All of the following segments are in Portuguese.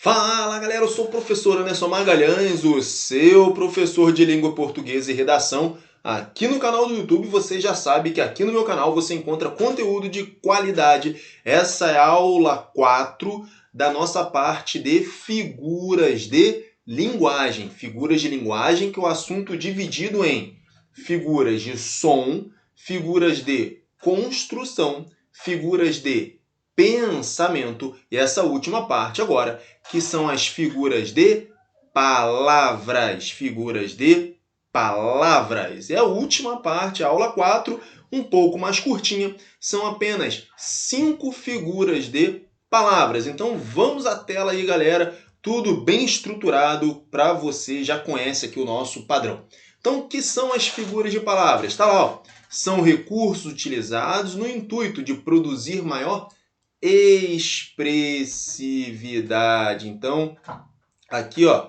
Fala galera, eu sou o professor Anderson Magalhães, o seu professor de língua portuguesa e redação. Aqui no canal do YouTube você já sabe que aqui no meu canal você encontra conteúdo de qualidade. Essa é a aula 4 da nossa parte de figuras de linguagem. Figuras de linguagem, que é o assunto dividido em figuras de som, figuras de construção, figuras de pensamento e essa última parte agora, que são as figuras de palavras. Figuras de palavras. É a última parte, a aula 4, um pouco mais curtinha. São apenas 5 figuras de palavras. Então vamos à tela aí, galera. Tudo bem estruturado para você, já conhece aqui o nosso padrão. Então, o que são as figuras de palavras? Tá lá, ó. São recursos utilizados no intuito de produzir maior expressividade. Então, aqui, ó,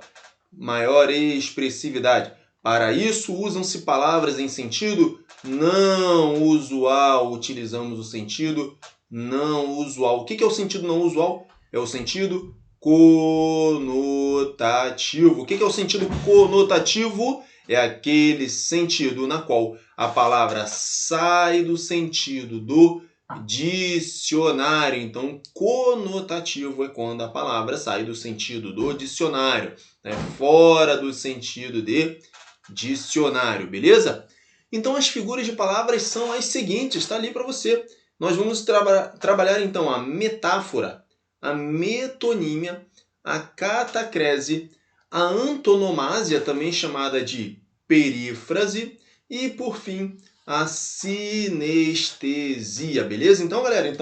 maior expressividade. Para isso, usam-se palavras em sentido não usual. Utilizamos o sentido não usual. O que é o sentido não usual? É o sentido conotativo. O que é o sentido conotativo? É aquele sentido na qual a palavra sai do sentido do dicionário. Então, conotativo é quando a palavra sai do sentido do dicionário, né? Fora do sentido de dicionário, beleza? Então, as figuras de palavras são as seguintes, está ali para você. Nós vamos trabalhar, então, a metáfora, a metonímia, a catacrese, a antonomásia, também chamada de perífrase, e, por fim, a sinestesia, beleza? Então, galera,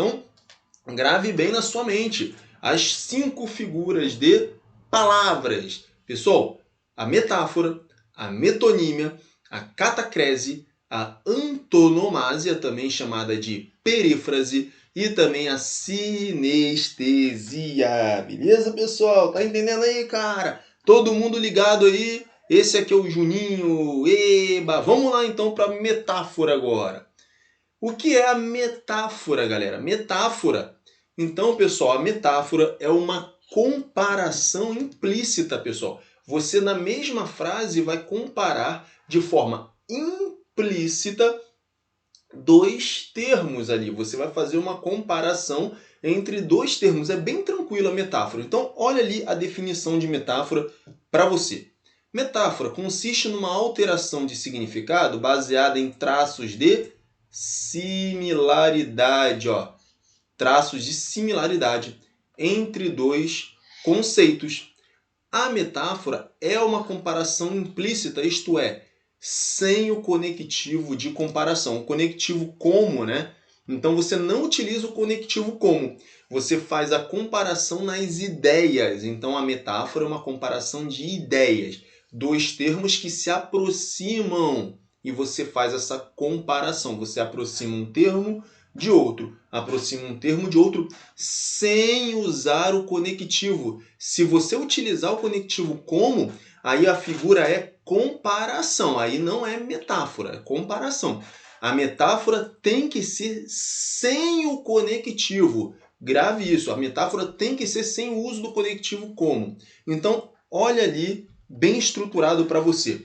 grave bem na sua mente as 5 figuras de palavras. Pessoal, a metáfora, a metonímia, a catacrese, a antonomásia, também chamada de perífrase, e também a sinestesia. Beleza, pessoal? Tá entendendo aí, cara? Todo mundo ligado aí? Esse aqui é o Juninho. Eba! Vamos lá então para a metáfora agora. O que é a metáfora, galera? Metáfora. Então, pessoal, a metáfora é uma comparação implícita, pessoal. Você, na mesma frase, vai comparar de forma implícita dois termos ali. Você vai fazer uma comparação entre dois termos. É bem tranquilo a metáfora. Então, olha ali a definição de metáfora para você. Metáfora consiste numa alteração de significado baseada em traços de similaridade, ó. Traços de similaridade entre dois conceitos. A metáfora é uma comparação implícita, isto é, sem o conectivo de comparação. O conectivo como, né? Então você não utiliza o conectivo como. Você faz a comparação nas ideias. Então a metáfora é uma comparação de ideias. Dois termos que se aproximam e você faz essa comparação. Você aproxima um termo de outro, aproxima um termo de outro sem usar o conectivo. Se você utilizar o conectivo como, aí a figura é comparação, aí não é metáfora, é comparação. A metáfora tem que ser sem o conectivo. Grave isso, a metáfora tem que ser sem o uso do conectivo como. Então, olha ali, bem estruturado para você.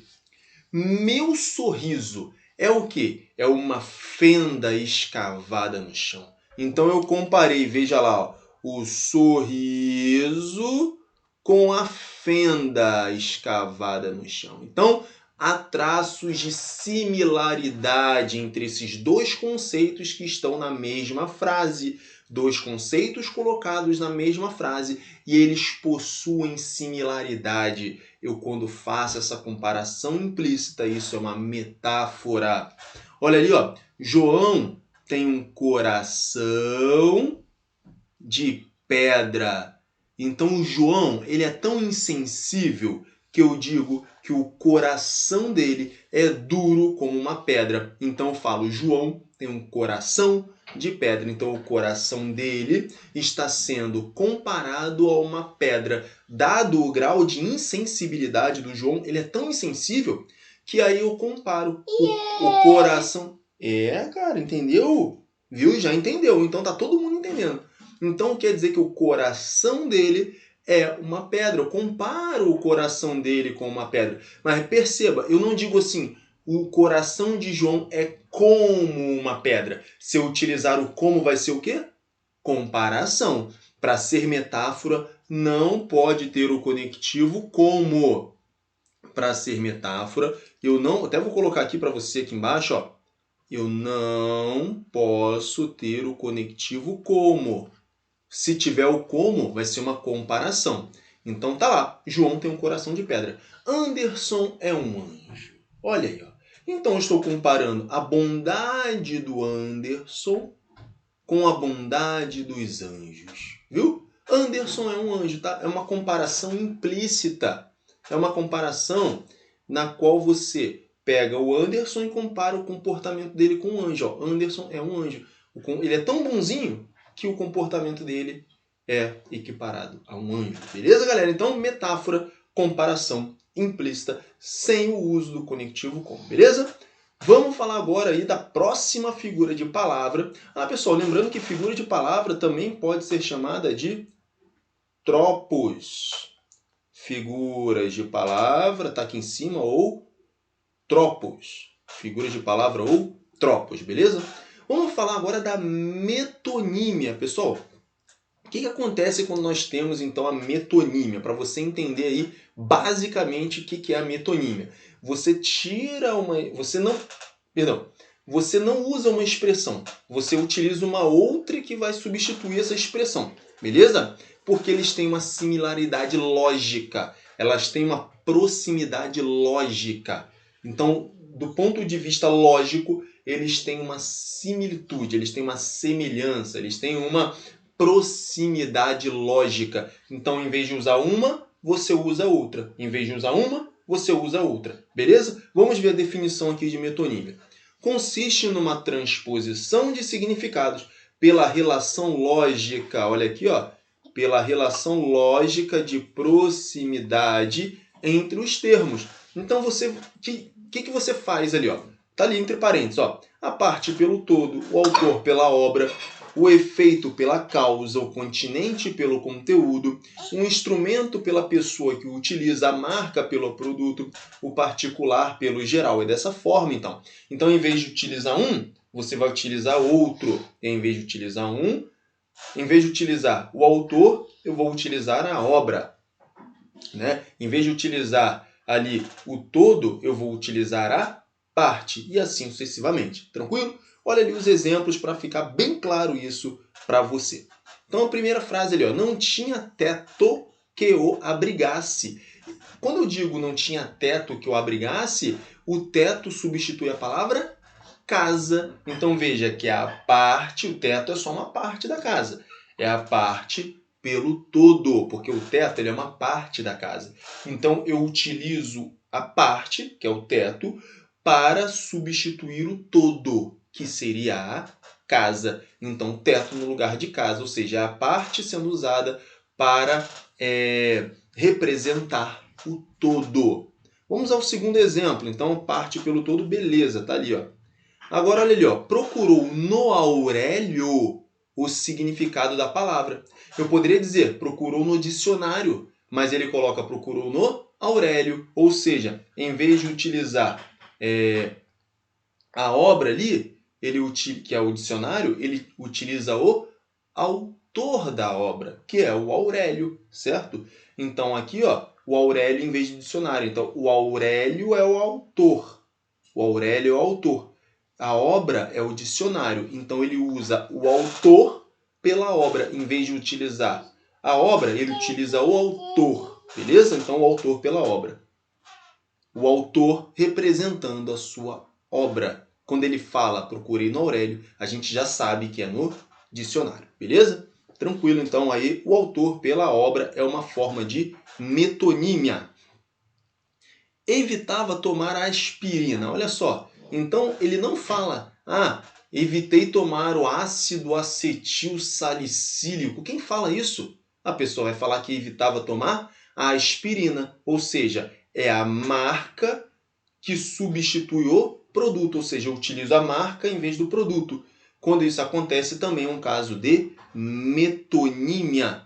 Meu sorriso é o quê? É uma fenda escavada no chão. Então eu comparei, veja lá, ó, o sorriso com a fenda escavada no chão. Então, há traços de similaridade entre esses dois conceitos que estão na mesma frase. Dois conceitos colocados na mesma frase e eles possuem similaridade. Eu, quando faço essa comparação implícita, isso é uma metáfora. Olha ali, ó. João tem um coração de pedra. Então o João, ele é tão insensível que eu digo que o coração dele é duro como uma pedra. Então eu falo, João tem um coração de pedra. Então o coração dele está sendo comparado a uma pedra. Dado o grau de insensibilidade do João, ele é tão insensível que aí eu comparo o coração. É, cara, entendeu? Viu? Já entendeu. Então tá todo mundo entendendo. Então quer dizer que o coração dele é uma pedra. Eu comparo o coração dele com uma pedra. Mas perceba, eu não digo assim, o coração de João é como uma pedra. Se eu utilizar o como, vai ser o quê? Comparação. Para ser metáfora, não pode ter o conectivo como. Para ser metáfora, eu não... Até vou colocar aqui para você aqui embaixo, ó. Eu não posso ter o conectivo como. Se tiver o como, vai ser uma comparação. Então tá lá, João tem um coração de pedra. Anderson é um anjo. Olha aí, ó. Então eu estou comparando a bondade do Anderson com a bondade dos anjos. Viu? Anderson é um anjo, tá? É uma comparação implícita. É uma comparação na qual você pega o Anderson e compara o comportamento dele com o anjo. Ó, Anderson é um anjo. Ele é tão bonzinho que o comportamento dele é equiparado a um anjo. Beleza, galera? Então, metáfora, comparação implícita, sem o uso do conectivo com. Beleza? Vamos falar agora aí da próxima figura de palavra. Pessoal, lembrando que figura de palavra também pode ser chamada de tropos. Figuras de palavra, tá aqui em cima, ou tropos. Figuras de palavra ou tropos, beleza? Vamos falar agora da metonímia, pessoal. O que acontece quando nós temos, então, a metonímia? Para você entender aí, basicamente, o que é a metonímia. Você tira uma... Você não usa uma expressão. Você utiliza uma outra que vai substituir essa expressão. Beleza? Porque eles têm uma similaridade lógica. Elas têm uma proximidade lógica. Então, do ponto de vista lógico, eles têm uma similitude, eles têm uma semelhança, eles têm uma proximidade lógica. Então, em vez de usar uma, você usa outra. Em vez de usar uma, você usa outra. Beleza? Vamos ver a definição aqui de metonímia. Consiste numa transposição de significados pela relação lógica. Olha aqui, ó. Pela relação lógica de proximidade entre os termos. Então, o que você faz ali, ó? Tá ali entre parênteses, ó. A parte pelo todo, o autor pela obra, o efeito pela causa, o continente pelo conteúdo, um instrumento pela pessoa que o utiliza, a marca pelo produto, o particular pelo geral. É dessa forma, então. Então, em vez de utilizar um, você vai utilizar outro. Em vez de utilizar o autor, eu vou utilizar a obra. Né? Em vez de utilizar ali o todo, eu vou utilizar a parte. E assim sucessivamente. Tranquilo? Olha ali os exemplos para ficar bem claro isso para você. Então a primeira frase ali, ó, não tinha teto que o abrigasse. Quando eu digo não tinha teto que o abrigasse, o teto substitui a palavra casa. Então veja que a parte, o teto é só uma parte da casa. É a parte pelo todo, porque o teto ele é uma parte da casa. Então eu utilizo a parte, que é o teto, para substituir o todo, que seria a casa. Então, teto no lugar de casa, ou seja, a parte sendo usada para representar o todo. Vamos ao segundo exemplo. Então, parte pelo todo, beleza, tá ali, ó. Agora, olha ali, ó. Procurou no Aurélio o significado da palavra. Eu poderia dizer, procurou no dicionário, mas ele coloca procurou no Aurélio. Ou seja, em vez de utilizar a obra ali, que é o dicionário, ele utiliza o autor da obra, que é o Aurélio, certo? Então aqui, ó, o Aurélio em vez de dicionário. Então o Aurélio é o autor. O Aurélio é o autor. A obra é o dicionário. Então ele usa o autor pela obra. Em vez de utilizar a obra, ele utiliza o autor. Beleza? Então o autor pela obra. O autor representando a sua obra. Quando ele fala procurei no Aurélio, a gente já sabe que é no dicionário. Beleza? Tranquilo, então aí o autor pela obra é uma forma de metonímia. Evitava tomar a aspirina. Olha só. Então ele não fala, evitei tomar o ácido acetil salicílico. Quem fala isso? A pessoa vai falar que evitava tomar a aspirina. Ou seja, é a marca que substitui o produto. Ou seja, eu utilizo a marca em vez do produto. Quando isso acontece, também é um caso de metonímia.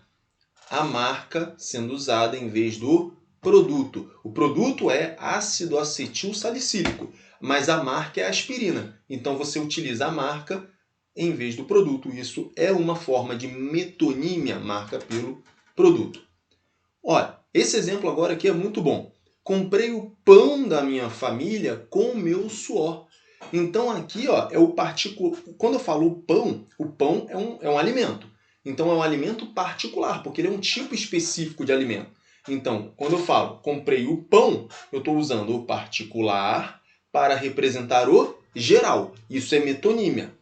a marca sendo usada em vez do produto. O produto é ácido acetil salicílico, mas a marca é aspirina. Então você utiliza a marca em vez do produto. Isso é uma forma de metonímia, marca pelo produto. Olha, esse exemplo agora aqui é muito bom. Comprei o pão da minha família com o meu suor. Então aqui ó, é o particular. Quando eu falo o pão é um alimento. Então é um alimento particular, porque ele é um tipo específico de alimento. Então, quando eu falo comprei o pão, eu estou usando o particular para representar o geral. Isso é metonímia.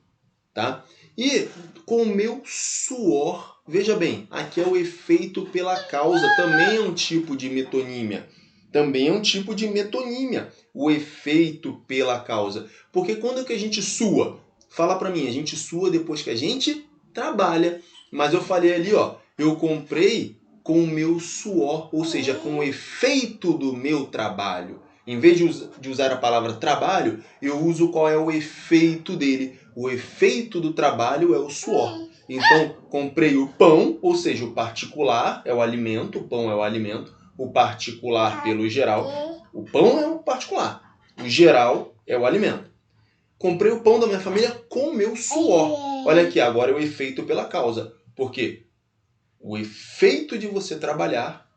Tá? E com o meu suor, veja bem, aqui é o efeito pela causa, também é um tipo de metonímia. Também é um tipo de metonímia, o efeito pela causa. Porque quando é que a gente sua? Fala pra mim, a gente sua depois que a gente trabalha. Mas eu falei ali, ó, eu comprei com o meu suor, ou seja, com o efeito do meu trabalho. Em vez de usar a palavra trabalho, eu uso qual é o efeito dele. O efeito do trabalho é o suor. Então, comprei o pão, ou seja, o particular é o alimento, o pão é o alimento, o particular pelo geral. O pão é o particular, o geral é o alimento. Comprei o pão da minha família com o meu suor. Olha aqui, agora é o efeito pela causa. Por quê? O efeito de você trabalhar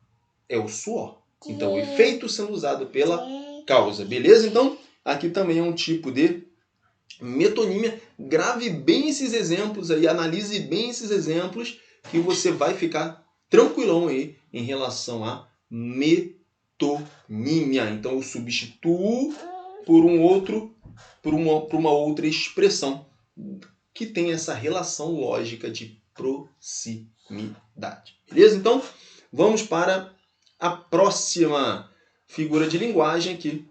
é o suor. Então, o efeito sendo usado pela causa. Beleza? Então, aqui também é um tipo de metonímia. Grave bem esses exemplos aí, analise bem esses exemplos, que você vai ficar tranquilão aí em relação a metonímia. Então, eu substituo por uma outra expressão que tem essa relação lógica de proximidade. Beleza? Então, vamos para a próxima figura de linguagem aqui,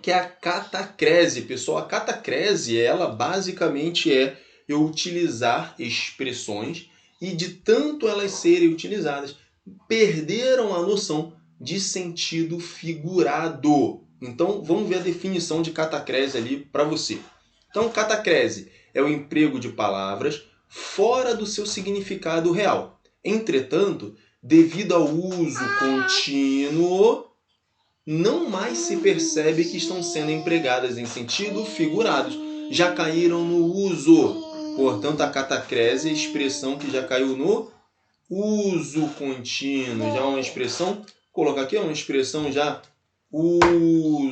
que é a catacrese. Pessoal, a catacrese, ela basicamente é eu utilizar expressões e de tanto elas serem utilizadas, perderam a noção de sentido figurado. Então, vamos ver a definição de catacrese ali para você. Então, catacrese é o emprego de palavras fora do seu significado real. Entretanto, devido ao uso contínuo, não mais se percebe que estão sendo empregadas em sentido figurado. Já caíram no uso. Portanto, a catacrese é a expressão que já caiu no uso contínuo. Já é uma expressão, colocar aqui, é uma expressão já usual.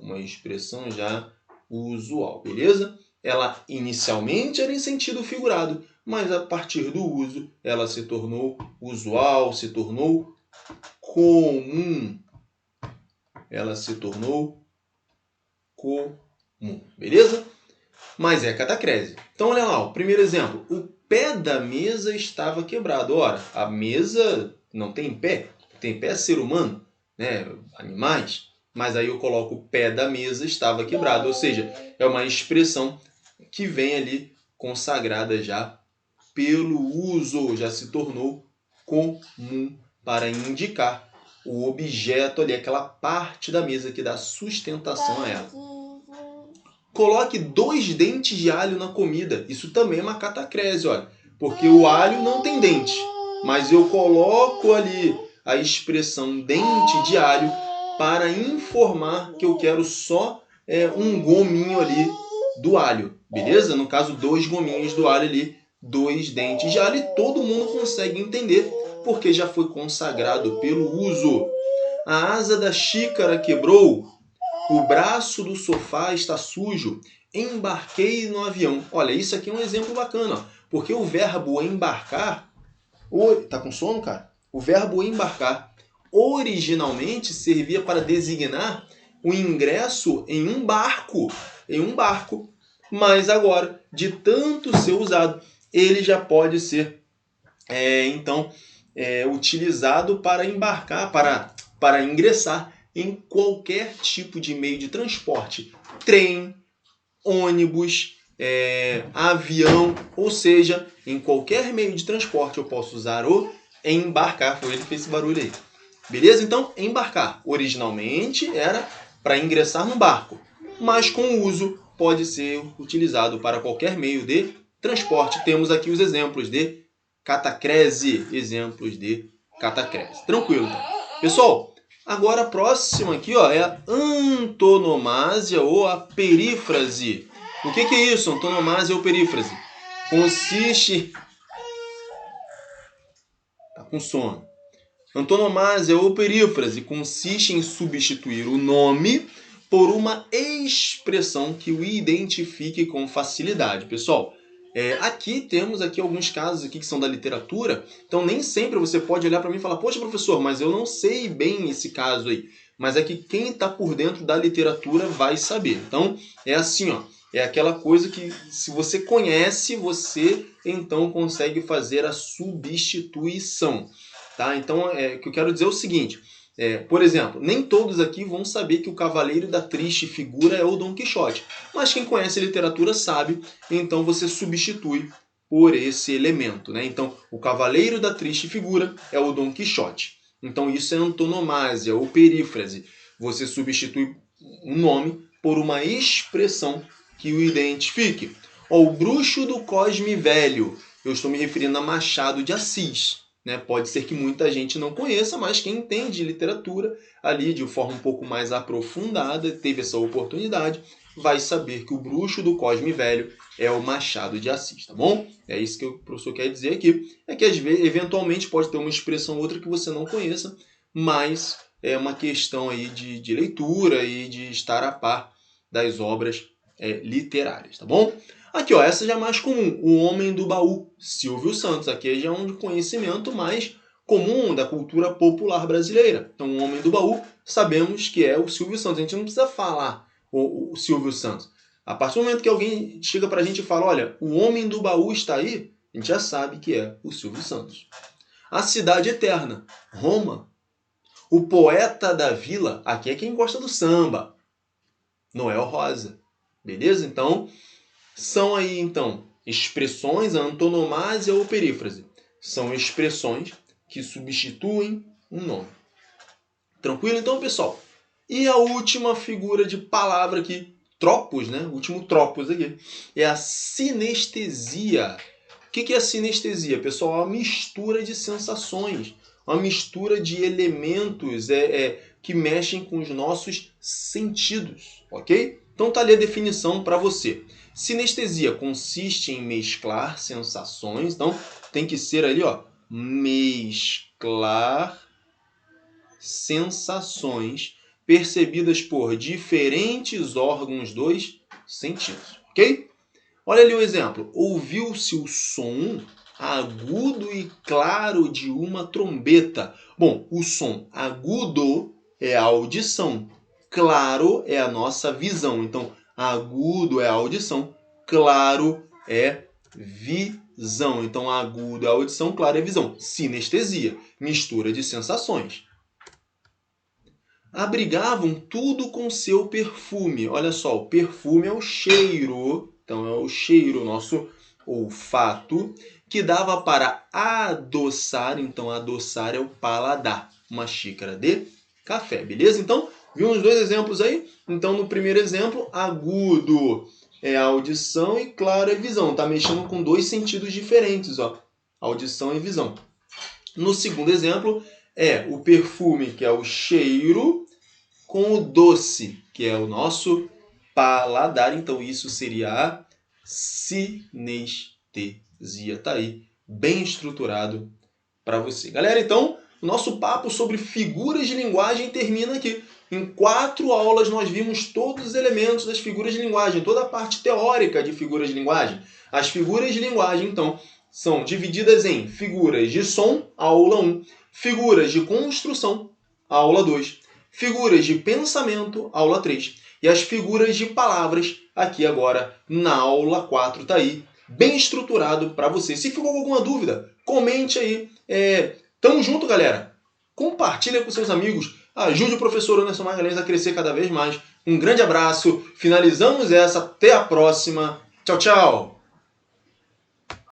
Uma expressão já usual, beleza? Ela inicialmente era em sentido figurado, mas a partir do uso ela se tornou usual, se tornou comum. Ela se tornou comum, beleza? Mas é catacrese. Então olha lá, o primeiro exemplo. O pé da mesa estava quebrado. Ora, a mesa não tem pé. Tem pé ser humano, né? Animais. Mas aí eu coloco o pé da mesa estava quebrado. Ou seja, é uma expressão que vem ali consagrada já pelo uso. Já se tornou comum para indicar o objeto ali, aquela parte da mesa que dá sustentação a ela. Coloque 2 dentes de alho na comida. Isso também é uma catacrese, olha. Porque o alho não tem dente. Mas eu coloco ali a expressão dente de alho para informar que eu quero só um gominho ali do alho. Beleza? No caso, 2 gominhos do alho ali, 2 dentes de alho. E todo mundo consegue entender, porque já foi consagrado pelo uso. A asa da xícara quebrou. O braço do sofá está sujo. Embarquei no avião. Olha, isso aqui é um exemplo bacana, ó, porque o verbo embarcar... Tá com sono, cara? O verbo embarcar originalmente servia para designar o ingresso em um barco. Mas agora, de tanto ser usado, ele já pode ser utilizado para embarcar, para ingressar em qualquer tipo de meio de transporte. Trem, ônibus, avião, ou seja, em qualquer meio de transporte eu posso usar o embarcar. Foi ele que fez esse barulho aí. Beleza? Então, embarcar originalmente era para ingressar no barco, mas com o uso pode ser utilizado para qualquer meio de transporte. Temos aqui os exemplos de catacrese. Exemplos de catacrese. Tranquilo, então. Pessoal, agora a próxima aqui, ó, é a antonomásia ou a perífrase. O que é isso, antonomásia ou perífrase? Consiste... Tá com sono. Antonomásia ou perífrase consiste em substituir o nome por uma expressão que o identifique com facilidade. Pessoal, aqui temos alguns casos aqui que são da literatura, então nem sempre você pode olhar para mim e falar, poxa professor, mas eu não sei bem esse caso aí. Mas é que quem está por dentro da literatura vai saber. Então, é assim, ó, é aquela coisa que se você conhece, você então consegue fazer a substituição. Tá? Então, o que eu quero dizer é o seguinte, por exemplo, nem todos aqui vão saber que o cavaleiro da triste figura é o Dom Quixote, mas quem conhece literatura sabe, então você substitui por esse elemento. Né? Então, o cavaleiro da triste figura é o Dom Quixote. Então, isso é antonomásia ou perífrase. Você substitui um nome por uma expressão que o identifique. O bruxo do Cosme Velho, eu estou me referindo a Machado de Assis. Né? Pode ser que muita gente não conheça, mas quem entende literatura ali de forma um pouco mais aprofundada, teve essa oportunidade, vai saber que o bruxo do Cosme Velho é o Machado de Assis, tá bom? É isso que o professor quer dizer aqui, é que às vezes, eventualmente pode ter uma expressão ou outra que você não conheça, mas é uma questão aí de leitura e de estar a par das obras literárias, tá bom? Aqui, ó, essa já é mais comum, o Homem do Baú, Silvio Santos. Aqui já é um conhecimento mais comum da cultura popular brasileira. Então, o Homem do Baú, sabemos que é o Silvio Santos. A gente não precisa falar o Silvio Santos. A partir do momento que alguém chega pra gente e fala, olha, o Homem do Baú está aí, a gente já sabe que é o Silvio Santos. A Cidade Eterna, Roma. O Poeta da Vila, aqui é quem gosta do samba, Noel Rosa. Beleza? Então, são aí, então, expressões, a antonomásia ou perífrase. São expressões que substituem um nome. Tranquilo, então, pessoal? E a última figura de palavra aqui, tropos, né? O último tropos aqui, é a sinestesia. O que é a sinestesia, pessoal? É uma mistura de sensações, uma mistura de elementos que mexem com os nossos sentidos, ok? Então tá ali a definição para você. Sinestesia consiste em mesclar sensações, então tem que ser ali, ó, mesclar sensações percebidas por diferentes órgãos dos sentidos, ok? Olha ali o exemplo. Ouviu-se o som agudo e claro de uma trombeta. Bom, o som agudo é a audição, claro é a nossa visão. Então, agudo é a audição, claro é visão. Então, agudo é a audição, claro é a visão. Sinestesia, mistura de sensações. Abrigavam tudo com seu perfume. Olha só, o perfume é o cheiro, então é o cheiro, nosso olfato, que dava para adoçar, então adoçar é o paladar, uma xícara de café, beleza? Então, vimos dois exemplos aí? Então, no primeiro exemplo, agudo é a audição e claro é a visão. Está mexendo com dois sentidos diferentes, ó, audição e visão. No segundo exemplo, é o perfume, que é o cheiro, com o doce, que é o nosso paladar. Então, isso seria a sinestesia. Tá aí, bem estruturado para você. Galera, então, o nosso papo sobre figuras de linguagem termina aqui. Em 4 aulas nós vimos todos os elementos das figuras de linguagem, toda a parte teórica de figuras de linguagem. As figuras de linguagem, então, são divididas em figuras de som, aula 1, figuras de construção, aula 2, figuras de pensamento, aula 3, e as figuras de palavras, aqui agora na aula 4, tá aí, bem estruturado para você. Se ficou com alguma dúvida, comente aí. Tamo junto, galera. Compartilha com seus amigos. Ajude o professor Anderson Magalhães a crescer cada vez mais. Um grande abraço. Finalizamos essa. Até a próxima. Tchau, tchau.